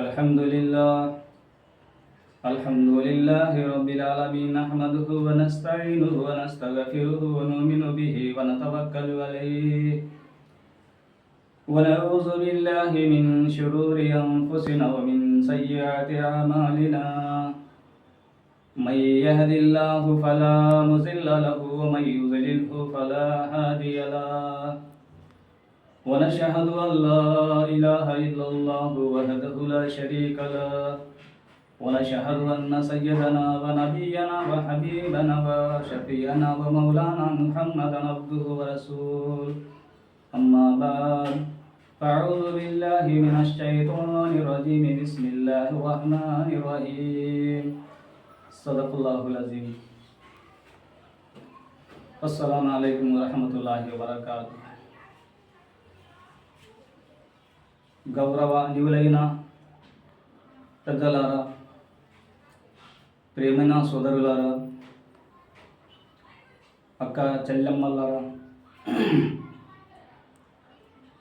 الحمد لله الحمد لله رب العالمين نحمده ونستعينه ونستغفره ونؤمن به ونتوكل عليه ونعوذ بالله من شرور أنفسنا ومن سيئات أعمالنا من يهد الله فلا مضل له ومن يضلله فلا هادي له ونشهد أن لا إله إلا الله وحده لا شريك له ونشهد أن سيدنا ونبينا وحبيبنا وشفيعنا ومولانا محمدا عبده ورسوله أما بعد فأعوذ بالله من الشيطان الرجيم بسم الله الرحمن الرحيم صدق الله العظيم السلام عليكم ورحمة الله وبركاته గౌరవనీయులైన పెద్దలారా, ప్రియమైన సోదరులారా, అక్క చెల్లెమ్మలారా,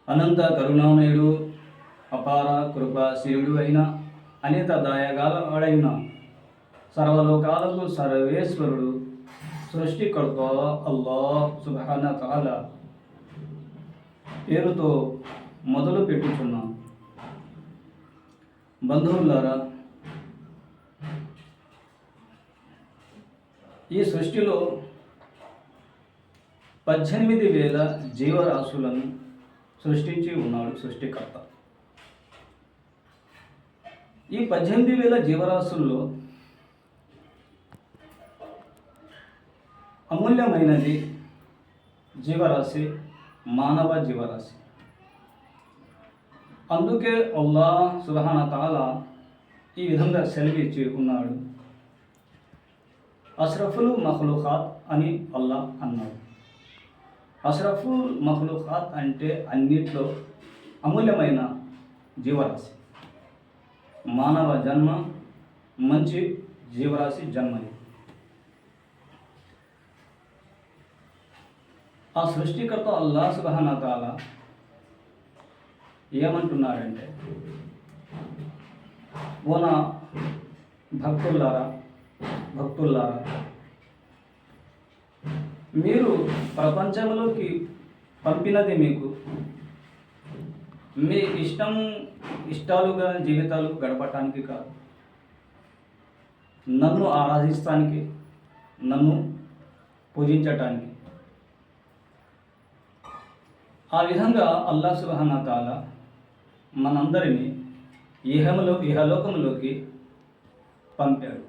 అనంత కరుణామయుడు అపార కృపాశీలుడు అయిన అనేక దయగలవాడైన సర్వలోకాలకు సర్వేశ్వరుడు సృష్టికర్త అల్లాహ్ సుబ్హానహు వ తఆలా పేరుతో మొదలు పెట్టుచున్నాం. బంధువులారా, ఈ సృష్టిలో 18,000 జీవరాశులను సృష్టించి ఉన్నాడు సృష్టికర్త. ఈ 18,000 జీవరాశుల్లో అమూల్యమైనది జీవరాశి మానవ జీవరాశి. అందుకే అల్లాహ్ సుబ్హానహు వ తఆలా ఈ విధంగా సెలవిచ్చి ఉన్నాడు. అష్రఫుల్ మఖ్లూకాత్ అని అల్లాహ్ అన్నాడు. అష్రఫుల్ మఖ్లూకాత్ అంటే అన్నిట్లో అమూల్యమైన జీవరాశి. మానవ జన్మ మంచి జీవరాశి జన్మది. ఆ సృష్టికర్త అల్లాహ్ సుబ్హానహు వ తఆలా ఏమంటున్నాడంటే, ఓ నా భక్తులారా, మీరు ప్రపంచంలోకి పంపినది మీకు మీ ఇష్టాలుగా జీవితాలు గడపటానికి కాదు, నన్ను ఆరాధిస్తానికి, నన్ను పూజించటానికి. ఆ విధంగా అల్లాహ్ సుబ్హానహు వ తఆలా మనందరినీ ఇహలోకంలోకి పంపాడు.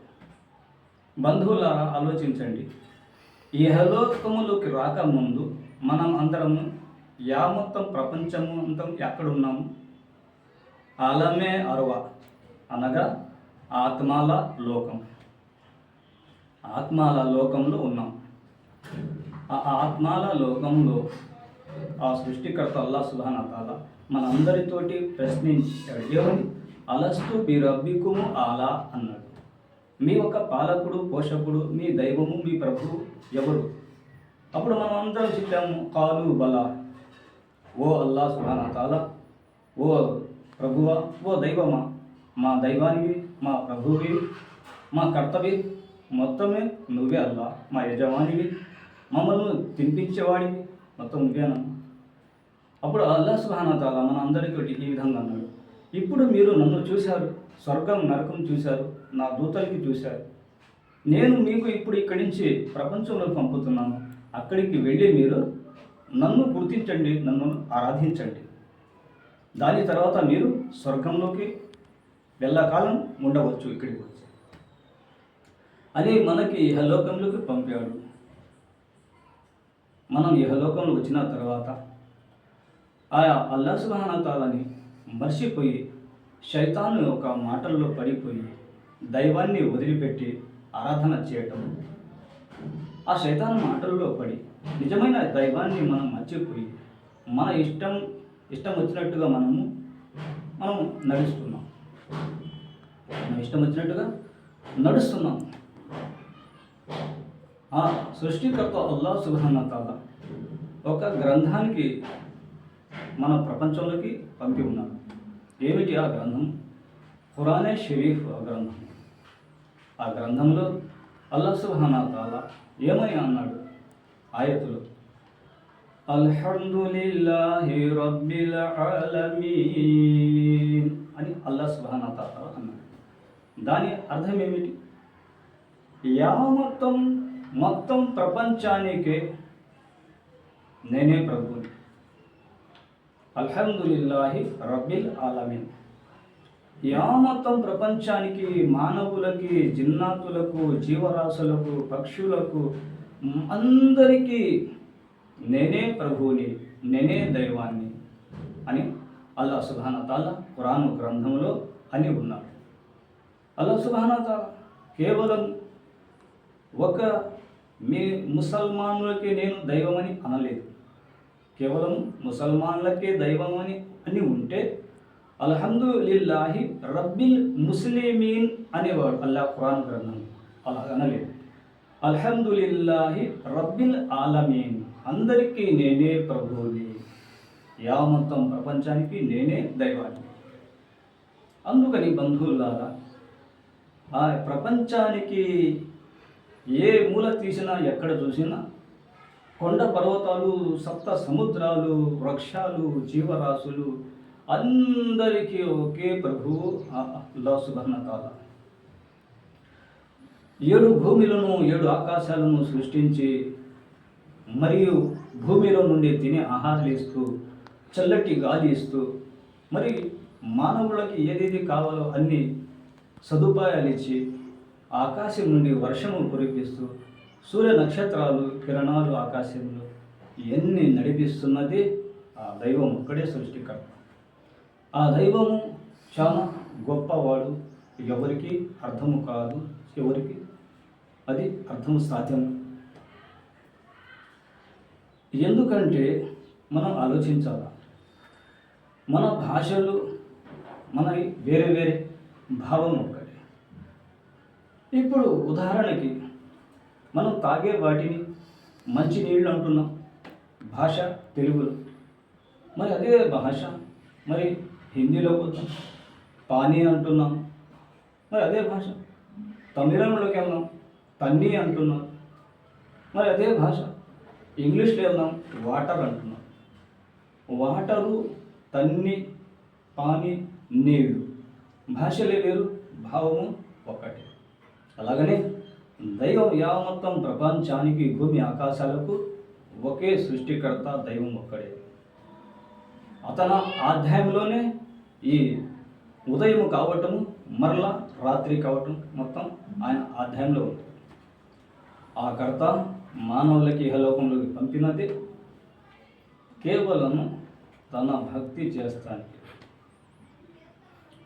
బంధువులారా, ఆలోచించండి. ఇహలోకములోకి రాకముందు మనం అందరము మొత్తం ప్రపంచము అంతం ఎక్కడున్నాము? ఆలమే అరువా అనగా ఆత్మాల లోకం. ఆత్మాల లోకంలో ఉన్నాం. ఆ ఆత్మాల లోకంలో ఆ సృష్టికర్త అల్లాహ్ సుబ్హానహు వ తఆలా మనందరితోటి ప్రశ్నించాడు. ఏమని? అలస్తు బి రబ్బికుము ఆలా అన్నాడు. మీ ఒక పాలకుడు, పోషకుడు, మీ దైవము, మీ ప్రభువు ఎవరు? అప్పుడు మనం అందరం చెప్పాము, కాలు బలా. ఓ అల్లాహ్ సుబ్హానహు వ తఆలా, ఓ ప్రభువా, ఓ దైవమా, మా దైవానివి, మా ప్రభువి, మా కర్తవి, మొత్తమే నువ్వే అల్లా. మా యజమానివి, మమ్మల్ని తినిపించేవాడివి, మొత్తం నువ్వేనా? అప్పుడు అల్లాహ్ సుబ్హానహు వ తఆలా మన అందరితోటి ఈ విధంగా అన్నాడు, ఇప్పుడు మీరు నన్ను చూశారు, స్వర్గం నరకం చూశారు, నా దూతలకి చూశారు. నేను మీకు ఇప్పుడు ఇక్కడి నుంచి ప్రపంచంలోకి పంపుతున్నాను. అక్కడికి వెళ్ళి మీరు నన్ను గుర్తించండి, నన్ను ఆరాధించండి. దాని తర్వాత మీరు స్వర్గంలోకి వెళ్ళకాలం ఉండవచ్చు. ఇక్కడికి వచ్చి అని మనకి ఇహలోకంలోకి పంపాడు. మనం ఇహలోకంలో వచ్చిన తర్వాత ఆయా అల్లాహ్ సుబ్హానహు వ తఆలాని మర్చిపోయి శైతాను ఒక మాటల్లో పడిపోయి దైవాన్ని వదిలిపెట్టి ఆరాధన చేయటం, ఆ శైతాను మాటల్లో పడి నిజమైన దైవాన్ని మనం మర్చిపోయి మన ఇష్టం వచ్చినట్టుగా మనం నడుస్తున్నాం. మన ఇష్టం వచ్చినట్టుగా నడుస్తున్నాం. ఆ సృష్టికర్త అల్లాహ్ సుబ్హానహు వ తఆలా ఒక గ్రంథానికి మన ప్రపంచంలోకి పంపి ఉన్నారు. ఏమిటి ఆ గ్రంథం? ఖురానే షరీఫ్ గ్రంథం. ఆ గ్రంథంలో అల్లాహ్ సుబ్హానహు వ తఆలా ఏమని అన్నాడు ఆయతులు, అల్హమ్దులిల్లాహి రబ్బిల్ ఆలమీన్ అని అల్లాహ్ సుబ్హానహు వ తఆలా అన్నాడు. దాని అర్థం ఏమిటి? మొత్తం ప్రపంచానికే నేనే ప్రభుని. అల్హమ్దులిల్లాహి రబ్బిల్ ఆలమీన్. మొత్తం ప్రపంచానికి, మానవులకి, జిన్నాతులకు, జీవరాశులకు, పక్షులకు, అందరికీ నేనే ప్రభువుని, నేనే దైవాన్ని అని అల్లాహ్ సుబ్హానహు వ తఆలా ఖురాన్ గ్రంథంలో అని ఉన్నాడు. అల్లాహ్ సుబ్హానహు వ తఆలా కేవలం ఒక మీ ముసల్మానులకే నేను దైవమని అనలేదు. కేవలం ముసల్మాన్లకే దైవం అని ఉంటే అల్హమ్దులిల్లాహి రబ్బిల్ ముస్లిమీన్ అనేవాడు అల్లాహ్ ఖురాన్ గ్రంథం. అలా అనలేదు. అల్హమ్దులిల్లాహి రబ్బిల్ ఆలమీన్, అందరికీ నేనే ప్రభువుని, మొత్తం ప్రపంచానికి నేనే దైవాన్ని. అందుకని బంధువులారా, ఆ ప్రపంచానికి ఏ మూల తీసినా, ఎక్కడ చూసినా కొండ పర్వతాలు, సప్త సముద్రాలు, వృక్షాలు, జీవరాశులు అందరికీ ఒకే ప్రభువు అల్లాహ్ సుబ్హానహు వ తఆలా. 7 భూమిలను 7 ఆకాశాలను సృష్టించి, మరియు భూమిలో నుండి తినే ఆహారాలు ఇస్తూ, చల్లటి గాలి ఇస్తూ, మరి మానవులకి ఏదేది కావాలో అన్ని సదుపాయాలు ఇచ్చి, ఆకాశం నుండి వర్షము కురిపిస్తూ, సూర్య నక్షత్రాలు కిరణాలు ఆకాశంలో ఎన్ని నడిపిస్తున్నది ఆ దైవం ఒక్కడే సృష్టికర్త. ఆ దైవము చాలా గొప్పవాడు. ఎవరికి అర్థము కాదు, ఎవరికి అది అర్థం సాధ్యం. ఎందుకంటే మనం ఆలోచించాలి, మన భాషలు మనవి వేరే వేరే, భావం ఒక్కటే. ఇప్పుడు ఉదాహరణకి మనం తాగే వాటిని మంచి నీళ్ళు అంటున్నాం, భాష తెలుగులో. మరి అదే భాష మరి హిందీలో పోతాం, పానీ అంటున్నాం. మరి అదే భాష తమిళంలోకి వెళ్దాం, తన్ని అంటున్నాం. మరి అదే భాష ఇంగ్లీష్లో వెళ్దాం, వాటర్ అంటున్నాం. వాటరు, తన్ని, పానీ, నీళ్ళు, భాషలే వేరు, భావము ఒక్కటే. అలాగనే దైవం మొత్తం ప్రపంచానికి, భూమి ఆకాశాలకు ఒకే సృష్టికర్త, దైవం ఒక్కడే. అతని అధ్యాయంలోనే ఈ ఉదయం కావటము, మరలా రాత్రి కావటం మొత్తం ఆయన అధ్యాయంలో ఉంది. ఆ కర్త మానవులకి ఇహలోకంలోకి పంపినది కేవలం తన భక్తి చేస్తానికి.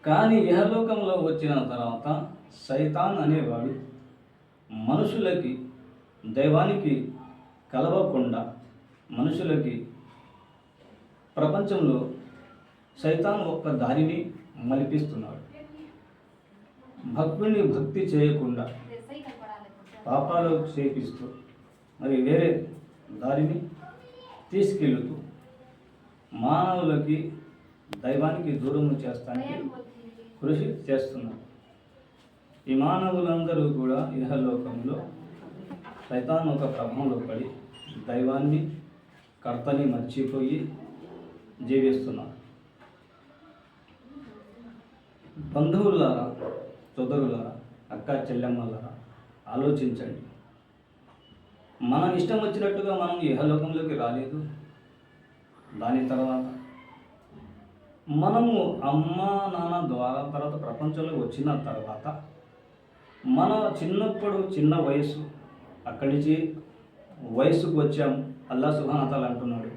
కానీ ఇహలోకంలో వచ్చిన తర్వాత సైతాన్ అనేవాడు మనుషులకి, దైవానికి కలవకుండా మనుషులకి ప్రపంచంలో సైతాన్ ఒక్క దారిని మలిపిస్తున్నాడు. భక్తుని భక్తి చేయకుండా పాపాలు చేపిస్తూ, మరి వేరే దారిని తీసుకెళుతూ మానవులకి, దైవానికి దూరం చేస్తానికి కృషి చేస్తున్నారు. ఈ మానవులందరూ కూడా ఇహలోకంలో సైతాన్ ఒక ప్రభావంలో పడి దైవాన్ని, కర్తని మర్చిపోయి జీవిస్తున్నారు. బంధువులారా, సోదరులారా, అక్క చెల్లెమ్మలారా, ఆలోచించండి. మనం ఇష్టం వచ్చినట్టుగా మనం ఇహలోకంలోకి రాలేదు. దాని తర్వాత మనము అమ్మ నాన్న ద్వారా తర్వాత ప్రపంచంలోకి వచ్చిన తర్వాత మన చిన్నప్పుడు చిన్న వయసు, అక్కడి నుంచి వయసుకు వచ్చాము. అల్లాహ్ సుబ్హానహు వ తఆలా అంటున్నాడు,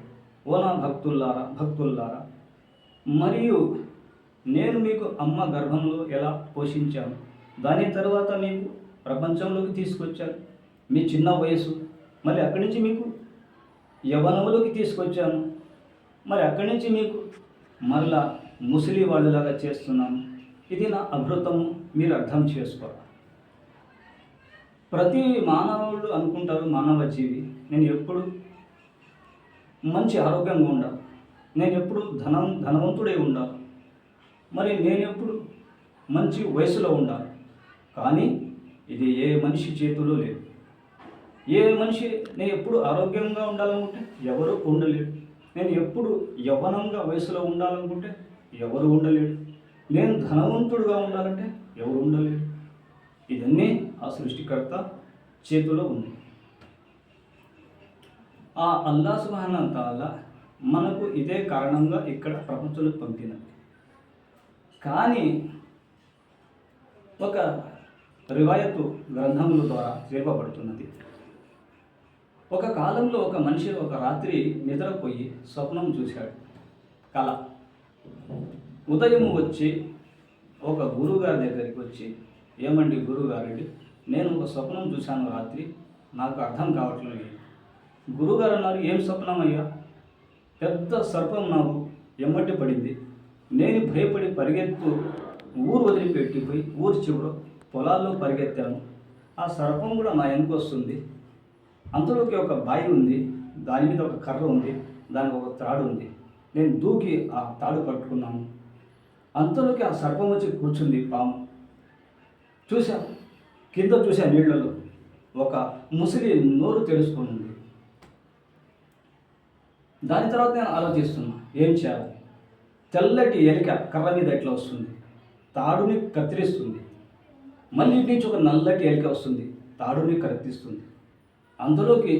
ఓ నా భక్తుల్లారా, మరియు నేను మీకు అమ్మ గర్భంలో ఎలా పోషించాను, దాని తర్వాత మీకు ప్రపంచంలోకి తీసుకొచ్చాను, మీ చిన్న వయసు, మరి అక్కడి నుంచి మీకు యవ్వనంలోకి తీసుకొచ్చాను, మరి అక్కడి నుంచి మీకు మరలా ముసలి వాళ్ళలాగా చేస్తున్నాను. ఇది నా అమృతము, మీరు అర్థం చేసుకోవాలి. ప్రతి మానవుడు అనుకుంటారు, మానవ జీవి, నేను ఎప్పుడు మంచి ఆరోగ్యంగా ఉండాలి, నేను ఎప్పుడు ధనవంతుడై ఉండాలి, మరి నేను ఎప్పుడు మంచి వయసులో ఉండాలి. కానీ ఇది ఏ మనిషి చేతిలో లేదు. ఏ మనిషి నేను ఎప్పుడు ఆరోగ్యంగా ఉండాలనుకుంటే ఎవరు ఉండలేడు. నేను ఎప్పుడు యవ్వనంగా వయసులో ఉండాలనుకుంటే ఎవరు ఉండలేడు. నేను ధనవంతుడుగా ఉండాలంటే ఎవరు ఉండలేడు. ఇదన్నీ ఆ సృష్టికర్త చేతిలో ఉంది. ఆ అల్లా సుబ్హానహు వ తఆలా మనకు ఇదే కారణంగా ఇక్కడ ప్రపంచంలో పంపినది. కానీ ఒక రివాయతు గ్రంథముల ద్వారా చెప్పబడుతున్నది. ఒక కాలంలో ఒక మనిషి ఒక రాత్రి నిద్రపోయి స్వప్నం చూశాడు. కళ. ఉదయం వచ్చి ఒక గురువుగారి దగ్గరికి వచ్చి, ఏమండి గురువుగారండి, నేను ఒక స్వప్నం చూశాను రాత్రి, నాకు అర్థం కావట్లేదు. గురువుగారు అన్నారు, ఏం స్వప్నం అయ్యా? పెద్ద సర్పం నాకు ఎమ్మటి పడింది. నేను భయపడి పరిగెత్తు ఊరు వదిలిపెట్టిపోయి ఊరు చివర పొలాల్లో పరిగెత్తాను. ఆ సర్పం కూడా నా వెనుక వస్తుంది. అంతలోకి ఒక బావి ఉంది, దాని మీద ఒక కర్ర ఉంది, దానికి ఒక తాడు ఉంది. నేను దూకి ఆ తాడు పట్టుకున్నాను. అంతలోకి ఆ సర్పం వచ్చి కూర్చుంది. పాము చూసా, కింద చూసా నీళ్లలో ఒక ముసిలి నోరు తెలుసుకుని ఉంది. దాని తర్వాత నేను ఆలోచిస్తున్నా, ఏం చేయాలి? తెల్లటి ఎలిక కర్ర మీద ఎట్లా వస్తుంది, తాడుని కత్తిరిస్తుంది. మళ్ళీ ఇటు నుంచి ఒక నల్లటి ఎలిక వస్తుంది, తాడుని కత్తిరిస్తుంది. అందులోకి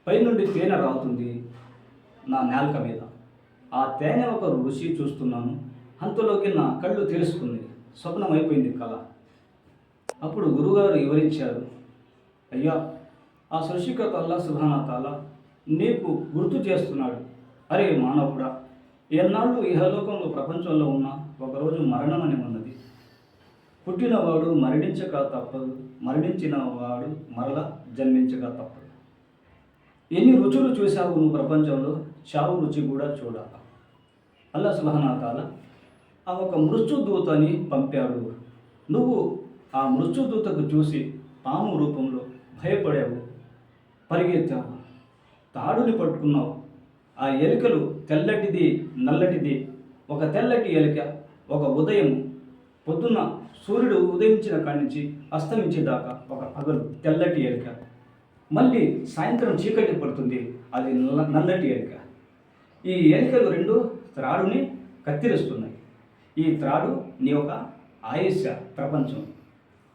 పైనుండి తేనె రావుతుంది నా నాలుక మీద. ఆ తేనె ఒక రుచి చూస్తున్నాను. అంతలోకి నా కళ్ళు తెలుసుకుంది, స్వప్నం అయిపోయింది కళ. అప్పుడు గురుగారు వివరించారు, అయ్యా, ఆ సృష్టికర్త అల్లా సుబ్హానహు వ తఆలా నీకు గుర్తు చేస్తున్నాడు. అరే మానవుడా, ఎన్నాళ్ళు ఇహలోకంలో ప్రపంచంలో ఉన్న ఒకరోజు మరణం అని ఉన్నది. పుట్టినవాడు మరణించక తప్పదు, మరణించిన వాడు మరలా జన్మించక తప్పదు. ఎన్ని రుచులు చూశావు నువ్వు ప్రపంచంలో, చావు రుచి కూడా చూడాలి. అల్లా సుబ్హానహు వ తఆలా ఆ ఒక మృత్యుదూతని పంపాడు. నువ్వు ఆ మృత్యుదూతకు చూసి పాము రూపంలో భయపడావు, పరిగెత్తావు, తాడుని పట్టుకున్నావు. ఆ ఎలుకలు తెల్లటిది నల్లటిది. ఒక తెల్లటి ఎలుక ఒక ఉదయం పొద్దున్న సూర్యుడు ఉదయించిన కాడి నుంచి అస్తమించేదాకా ఒక పగలు తెల్లటి ఎలుక. మళ్ళీ సాయంత్రం చీకటి పడుతుంది, అది నల్లటి ఎలుక. ఈ ఎలుకలు రెండు త్రాడుని కత్తిరిస్తున్నాయి. ఈ త్రాడు నీ యొక్క ఆయుష్య ప్రపంచం.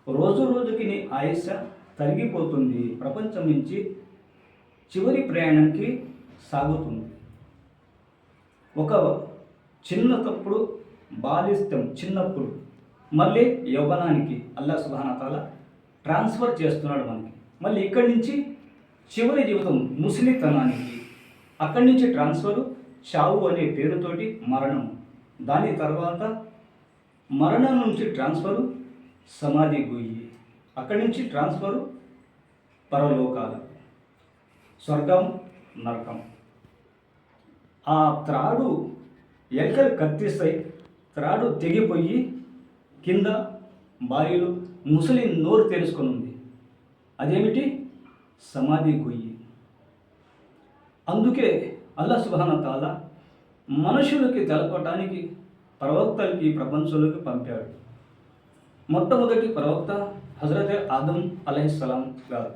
రోజు రోజుకి నీ ఆయుష్య తరిగిపోతుంది. ప్రపంచం నుంచి చివరి ప్రయాణానికి సాగుతుంది. ఒక చిన్న తప్పుడు బాలిస్తం చిన్నప్పుడు మళ్ళీ యవ్వనానికి అల్లాహ్ సుబ్హానహు వ తఆలా ట్రాన్స్ఫర్ చేస్తున్నాడు మనకి. మళ్ళీ ఇక్కడి నుంచి చివరి జీవితం ముసలితనానికి, అక్కడి నుంచి ట్రాన్స్ఫరు చావు అనే పేరుతోటి మరణం. దాని తర్వాత మరణం నుంచి ట్రాన్స్ఫరు సమాధి గొయ్యి, అక్కడి నుంచి ట్రాన్స్ఫరు పరలోకాలు, స్వర్గం, నరకం. ఆ త్రాడు ఎలుకలు కత్తిస్తాయి, త్రాడు తెగిపోయి కింద బావిలో ముసలి నోరు తెలుసుకొని ఉంది. అదేమిటి? సమాధి గొయ్యి. అందుకే అల్లాహ్ సుబ్హానహు వ తఆలా మనుషులకి తెలపటానికి ప్రవక్తలకి ప్రపంచంలోకి పంపాడు. మొట్టమొదటి ప్రవక్త హజరత్ ఆదం అలైహిస్సలాం గారు.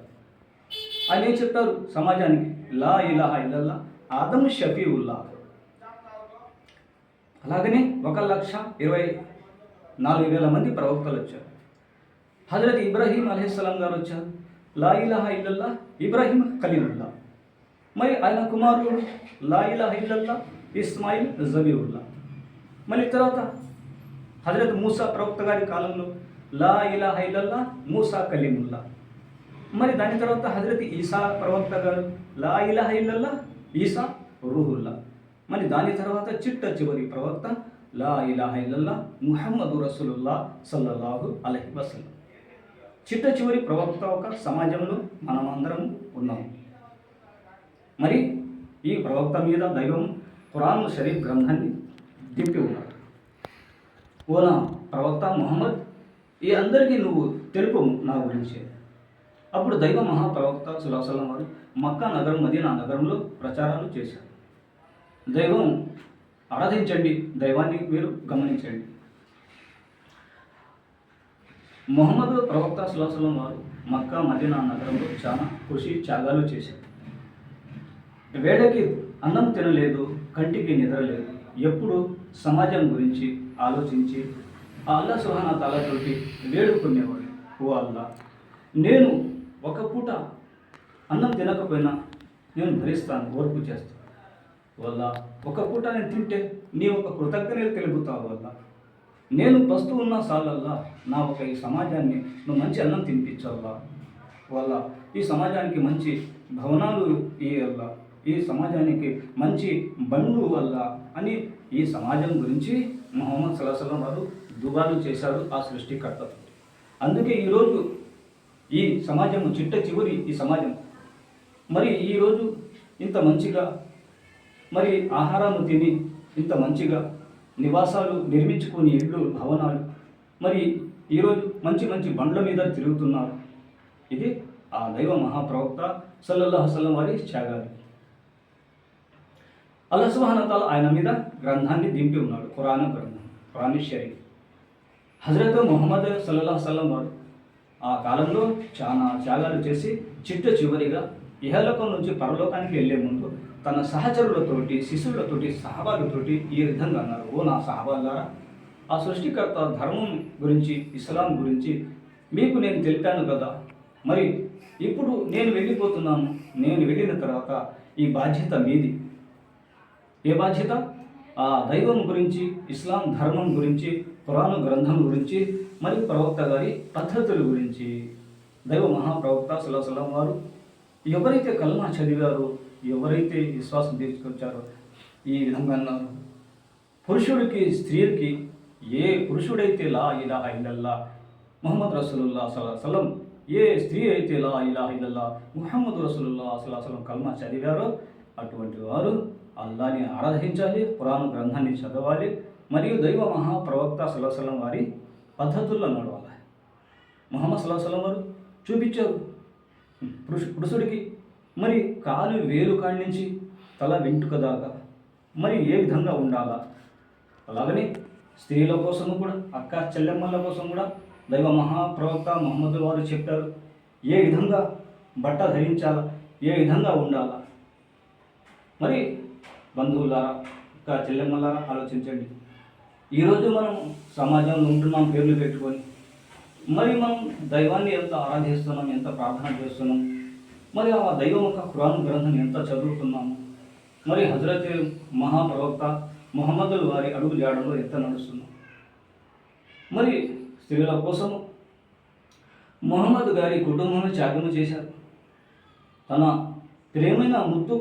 ఆయన ఏం చెప్పారు సమాజానికి? లా ఇలాహా ఇల్లల్లా ఆదం షఫీఉల్లా. అలాగనే 1,24,000 మంది ప్రవక్తలు వచ్చారు. హజరత్ ఇబ్రాహీం అలైహిస్సలాం గారు వచ్చారు. లా ఇలాహా ఇల్లల్లా ఇబ్రాహీం ఖలీలుల్లా. మరి ఆయన కుమారుడు లా ఇలాహా ఇల్లల్లా ఇస్మాయిల్ జబీహుల్లా. మళ్ళీ తర్వాత హజరత్ మూసా ప్రవక్త గారి కాలంలో లా ఇలాహా ఇల్లల్లా మూసా కలీముల్లా. మరి దాని తర్వాత హజరత్ ఈసా ప్రవక్త గారు లా ఇలాహా ఇల్లల్లా ఈసా రూహుల్లా. మరి దాని తర్వాత చివరి ప్రవక్త లా ఇలాహా ఇల్లల్లా ముహమ్మదు రసూలుల్లా సల్లల్లాహు అలైహి వసల్లం. చివరి ప్రవక్త ఒక సమాజంలో మనమందరం ఉన్నాం. మరి ఈ ప్రవక్త మీద దైవం ఖురాన్ షరీఫ్ గ్రంథాన్ని దింపి ఉన్నాడు. ఓనా ప్రవక్త ముహమ్మద్, ఈ అందరికీ నువ్వు తెలుపు నా గురించి. అప్పుడు దైవ మహాప్రవక్త సల్లల్లాహు అలైహి వసల్లం వారు మక్కా నగరం మదీనా నగరంలో ప్రచారాలు చేశారు. దైవం ఆరాధించండి, దైవాన్ని మీరు గమనించండి. మొహమ్మద్ ప్రవక్త సుల్లాహం వారు మక్కా మదీనా నగరంలో చాలా కృషి త్యాగాలు చేశారు. వేళకి అన్నం తినలేదు, కంటికి నిద్రలేదు. ఎప్పుడు సమాజం గురించి ఆలోచించి ఆ అల్లా సుబ్హానహు వ తఆలా తోటి వేడుకునేవాడు. ఓ అల్లా, నేను ఒక పూట అన్నం తినకపోయినా నేను భరిస్తాను, ఓర్పు చేస్తాను వల్ల ఒక పూట నేను తింటే నీ ఒక కృతజ్ఞతలు తెలుపుతావు వల్ల నేను పస్తూ ఉన్న సాలల్లా నా ఒక ఈ సమాజాన్ని నువ్వు మంచి అన్నం తినిపించాలా వల్ల ఈ సమాజానికి మంచి భవనాలు ఇవ్వాల, ఈ సమాజానికి మంచి బండ్లు వల్ల అని ఈ సమాజం గురించి ముహమ్మద్ సల్లల్లాహు అలైహి వసల్లం వారు దుబాలు చేశారు ఆ సృష్టికర్త. అందుకే ఈరోజు ఈ సమాజం చిట్ట చివరి ఈ సమాజం మరి ఈరోజు ఇంత మంచిగా మరి ఆహారాన్ని తిని ఇంత మంచిగా నివాసాలు నిర్మించుకుని ఇళ్ళు భవనాలు మరి ఈరోజు మంచి మంచి బండ్ల మీద తిరుగుతున్నారు. ఇది ఆ దైవ మహాప్రవక్త సల్లల్లాహు అలైహి వసల్లం వారి త్యాగాలు. అల్లాహ్ సుబ్హానహు వ తఆలా ఆయన మీద గ్రంథాన్ని దింపి ఉన్నాడు, ఖురాన్ గ్రంథం, ఖురాన్ షరీఫ్. హజరత్ ముహమ్మద్ సల్లల్లాహు అలైహి వసల్లం వారు ఆ కాలంలో చాలా త్యాగాలు చేసి చిట్ట చివరిగా ఇహలోకం నుంచి పరలోకానికి వెళ్ళే ముందు తన సహచరులతోటి, శిష్యులతోటి, సహబాలతోటి ఈ విధంగా అన్నారు, ఓ నా సహబాలారా, ఆ సృష్టికర్త ధర్మం గురించి, ఇస్లాం గురించి మీకు నేను తెలిపాను కదా, మరి ఇప్పుడు నేను వెళ్ళిపోతున్నాను. నేను వెళ్ళిన తర్వాత ఈ బాధ్యత మీది. ఏ బాధ్యత? ఆ దైవం గురించి, ఇస్లాం ధర్మం గురించి, ఖురాను గ్రంథం గురించి, మరి ప్రవక్త గారి పద్ధతుల గురించి. దైవ మహాప్రవక్త సల్లల్లాహు అలైహి వసల్లం వారు ఎవరైతే కల్మా చదివారో, ఎవరైతే విశ్వాసం తీసుకొచ్చారో ఈ విధంగా అన్నారు, పురుషుడికి స్త్రీకి ఏ పురుషుడైతే లా ఇలాహ ఇల్లల్లా ముహమ్మద్ రసూలుల్లాహ్ సల్లల్లాహు అలైహి వసల్లం, ఏ స్త్రీ అయితే లా ఇలాహ ఇల్లల్లా ముహమ్మద్ రసూలుల్లాహ్ సల్లల్లాహు అలైహి వసల్లం కల్మా చదివారో అటువంటి వారు అల్లాని ఆరాధించాలి, ఖురాను గ్రంథాన్ని చదవాలి, మరియు దైవ మహాప్రవక్త సల్లల్లాహు అలైహి వసల్లం వారి పద్ధతుల్లో నడవాలి. ముహమ్మద్ సల్లల్లాహు అలైహి వసల్లం వారు చూపించారు పురుషుడికి మరి కాలు వేలు కాడి నుంచి తల వెంట్రుక దాకా మరి ఏ విధంగా ఉండాలా. అలాగనే స్త్రీల కోసము కూడా, అక్క చెల్లెమ్మల కోసం కూడా దైవ మహాప్రవక్త ముహమ్మద్ వారు చెప్పారు, ఏ విధంగా బట్ట ధరించాలా, ఏ విధంగా ఉండాలా. మరి బంధువులారా, అక్క చెల్లెమ్మలారా ఆలోచించండి. ఈరోజు మనం సమాజంలో ఉంటున్నాం పేర్లు పెట్టుకొని, మరి మనం దైవాన్ని ఎంత ఆరాధిస్తున్నాం, ఎంత ప్రార్థన చేస్తున్నాం, మరి ఆ దైవం యొక్క ఖురాన్ గ్రంథం ఎంత చదువుతున్నాము, మరి హజరత్ మహాప్రవక్త ముహమ్మద్ వారి అడుగు జాడలో ఎంత నడుస్తున్నాం. మరి స్త్రీల కోసము ముహమ్మద్ గారి కుటుంబాన్ని త్యాగము చేశారు. తన ప్రేమైన ముద్దు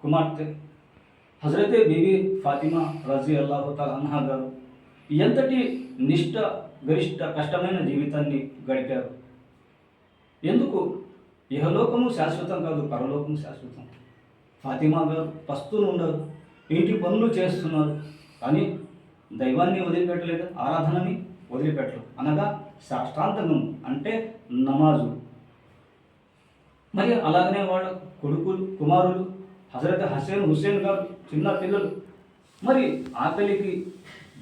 కుమార్తె హజరతే బీబీ ఫాతిమా రజీ అల్లాహు తఆలా అన్హా గారు ఎంతటి నిష్ఠ గరిష్ట కష్టమైన జీవితాన్ని గడిపారు. ఎందుకు? ఇహలోకము శాశ్వతం కాదు, పరలోకము శాశ్వతం. ఫాతిమా గారు పస్తులు ఉండరు, ఇంటి పనులు చేస్తున్నారు, కానీ దైవాన్ని వదిలిపెట్టలేదు, ఆరాధనని వదిలిపెట్టలేదు. అనగా సాష్టాంగం అంటే నమాజు. మరి అలాగనే వాళ్ళ కొడుకులు, కుమారులు హజరత్ హుస్సేన్ గారు చిన్న పిల్లలు మరి ఆకలికి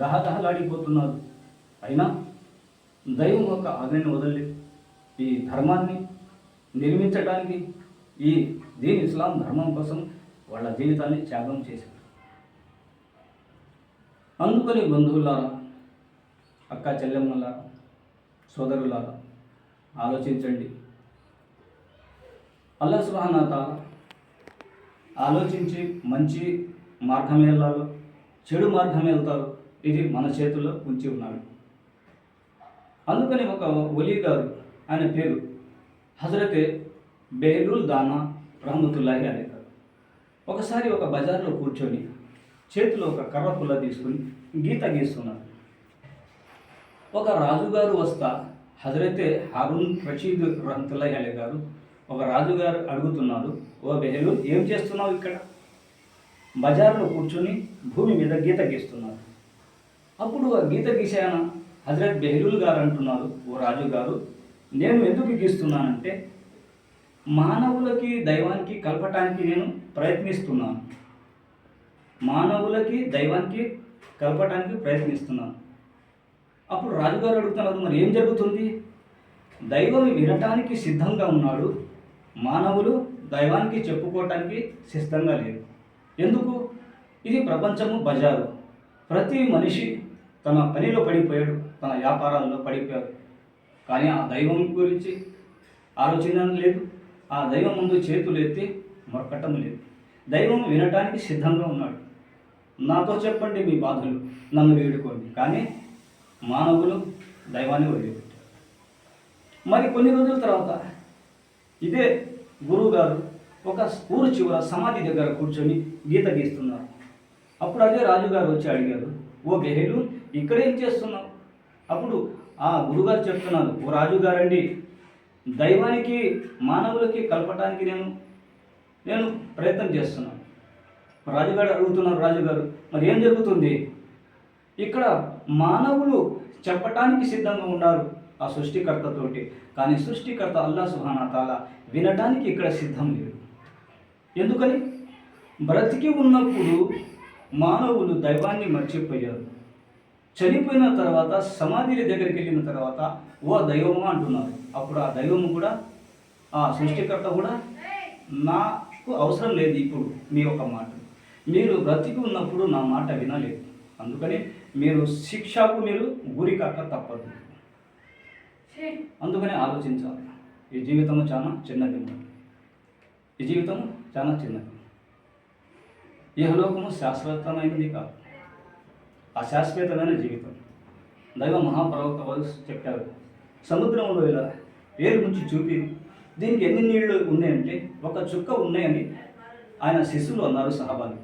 దహదహలాడిపోతున్నారు. అయినా దైవం యొక్క ఆజ్ఞని వదలలేదు. ఈ ధర్మాన్ని నిర్మించడానికి, ఈ దీని ఇస్లాం ధర్మం కోసం వాళ్ళ జీవితాన్ని త్యాగం చేశారు. అందుకని బంధువులారా, అక్క చెల్లెమ్మలారా, సోదరులారా ఆలోచించండి. అల్లాహ్ సుబ్హానహు వ తఆలా ఆలోచించి మంచి మార్గం వెళ్ళాలో చెడు మార్గం వెళ్తారో ఇది మన చేతుల్లో ఉంచి ఉన్నాడు. అందుకని ఒక వలీ గారు, ఆయన పేరు హజరతే బెహలుల్ దానా రహమతుల్లాహి అలైహి గారు, ఒకసారి ఒక బజార్లో కూర్చొని చేతిలో ఒక కర్ర పుల్ల తీసుకుని గీత గీస్తున్నారు. ఒక రాజుగారు వస్తా హజరతే హారూన్ రషీద్ రహమతుల్లాహి అలైహి గారు, ఒక రాజుగారు అడుగుతున్నారు, ఓ బెహలుల్ ఏం చేస్తున్నావు ఇక్కడ? బజార్లో కూర్చొని భూమి మీద గీత గీస్తున్నారు. అప్పుడు ఆ గీత గీసాన హజరత్ బెహలుల్ గారు అంటున్నారు, ఓ రాజుగారు, నేను ఎందుకు గీస్తున్నానంటే మానవులకి దైవానికి కలపటానికి నేను ప్రయత్నిస్తున్నాను. మానవులకి దైవానికి కలపటానికి ప్రయత్నిస్తున్నాను. అప్పుడు రాజుగారు అడుగుతున్నారు, మరి ఏం జరుగుతుంది? దైవం వినటానికి సిద్ధంగా ఉన్నాడు, మానవులు దైవానికి చెప్పుకోవటానికి సిద్ధంగా లేరు. ఎందుకు? ఇది ప్రపంచము బజారు. ప్రతి మనిషి తన పనిలో పడిపోయాడు, తన వ్యాపారాల్లో పడిపోయాడు. కానీ ఆ దైవం గురించి ఆలోచన లేదు, ఆ దైవం ముందు చేతులు ఎత్తి మొక్కటం లేదు. దైవం వినటానికి సిద్ధంగా ఉన్నాడు. నాతో చెప్పండి మీ బాధలు, నన్ను వేడుకోండి. కానీ మానవులు దైవాన్ని వదిలిపెట్టారు. మరి కొన్ని రోజుల తర్వాత ఇదే గురువు గారు ఒక ఊరు చివర సమాధి దగ్గర కూర్చొని గీత గీస్తున్నారు. అప్పుడు అదే రాజుగారు వచ్చి అడిగారు, ఓ గెహెలు, ఇక్కడేం చేస్తున్నావు? అప్పుడు ఆ గురుగారు చెప్తున్నారు, ఓ రాజుగారండి, దైవానికి మానవులకి కలపటానికి నేను ప్రయత్నం చేస్తున్నాను. రాజుగారు అడుగుతున్నారు, రాజుగారు మరి ఏం జరుగుతుంది? ఇక్కడ మానవులు చెప్పటానికి సిద్ధంగా ఉన్నారు ఆ సృష్టికర్తతోటి, కానీ సృష్టికర్త అల్లాహ్ సుబ్హానహు వ తఆలా వినటానికి ఇక్కడ సిద్ధం లేదు. ఎందుకని? బ్రతికి ఉన్నప్పుడు మానవులు దైవాన్ని మర్చిపోయారు. చనిపోయిన తర్వాత సమాధి దగ్గరికి వెళ్ళిన తర్వాత ఓ దైవము అంటున్నారు. అప్పుడు ఆ దైవము కూడా, ఆ సృష్టికర్త కూడా, నాకు అవసరం లేదు ఇప్పుడు మీ యొక్క మాట. మీరు బ్రతికి ఉన్నప్పుడు నా మాట వినలేదు, అందుకని మీరు శిక్షకు మీరు గురి కాక తప్పదు. అందుకని ఆలోచించాలి. ఈ జీవితము చాలా చిన్నది, ఈ జీవితము చాలా చిన్నది. ఇహలోకము శాశ్వతమైనది కాదు, అశాశ్వతమైన జీవితం. దైవ మహాప్రవక్త వారు చెప్పారు, సముద్రంలో ఇలా వేలు ముంచి చూపి దీనికి ఎన్ని నీళ్లు ఉన్నాయంటే ఒక చుక్క ఉన్నాయని ఆయన శిష్యులు అన్నారు, సహాబాలు.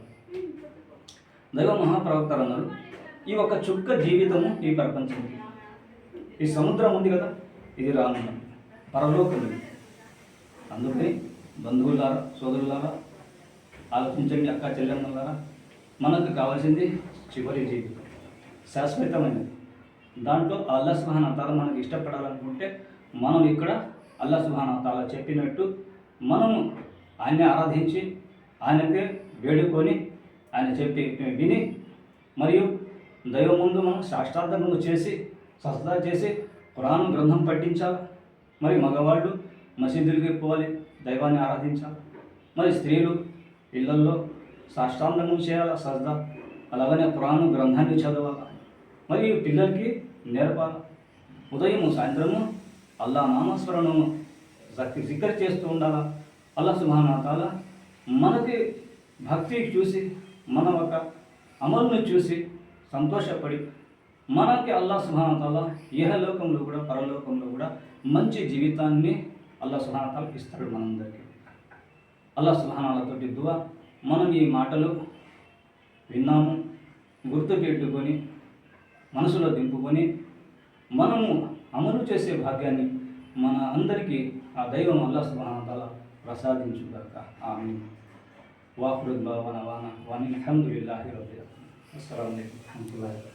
దైవ మహాప్రవక్తలు అన్నారు, ఈ ఒక చుక్క జీవితము ఈ ప్రపంచం, ఈ సముద్రం ఉంది కదా, ఇది రానున్నది, పరలోకం ఇది. అందుకని బంధువులారా, సోదరులారా ఆలోచించండి, అక్క చెల్లెమ్మలారా, మనకు కావాల్సింది చివరి జీవితం, శాశ్వతమైనది. దాంట్లో అల్లాహ్ సుబ్హానహు వ తఆలా మనకు ఇష్టపడాలనుకుంటే మనం ఇక్కడ అల్లాహ్ సుబ్హానహు వ తఆలా చెప్పినట్టు మనము ఆయన్ని ఆరాధించి, ఆయనకే వేడుకొని, ఆయన చెప్పి విని, మరియు దైవం ముందు మనం సాష్టాంగము చేసి సజదా చేసి ఖురాన్ గ్రంథం పఠించాలి. మరి మగవాళ్ళు మసీదులకి పోవాలి, దైవాన్ని ఆరాధించాలి. మరి స్త్రీలు ఇళ్లల్లో సాష్టాంగము చేయాలి, సజదా. అలాగనే ఖురాన్ గ్రంథాన్ని చదవాలి, మరియు పిల్లలకి నేర్పాలి. ఉదయము సాయంత్రము అల్లా నామస్మరణము జిక్ర్ చేస్తూ ఉండాలి. అల్లాహ్ సుబ్హానహు వ తఆలా మనకి భక్తి చూసి, మన ఒక అమలును చూసి సంతోషపడి మనకి అల్లాహ్ సుబ్హానహు వ తఆలా ఇహలోకంలో కూడా పరలోకంలో కూడా మంచి జీవితాన్ని అల్లాహ్ సుబ్హానహు వ తఆలా ఇస్తాడు మనందరికీ. అల్లాహ్ సుబ్హానహు వ తఆలా తోటి దువా, మనం ఈ మాటలు విన్నాము, గుర్తుపెట్టుకొని మనసులో దింపుకొని మనము అమలు చేసే భాగ్యాన్ని మన అందరికీ ఆ దైవం అల్లాహ్ సుబ్హానహు వ తఆలా ప్రసాదించుగాక. ఆమీన్. వాఖిరు దఅవానా అనిల్ హమ్దులిల్లాహి రబ్బిల్ ఆలమీన్. అస్సలాము అలైకుం వరహ్మతుల్లాహి.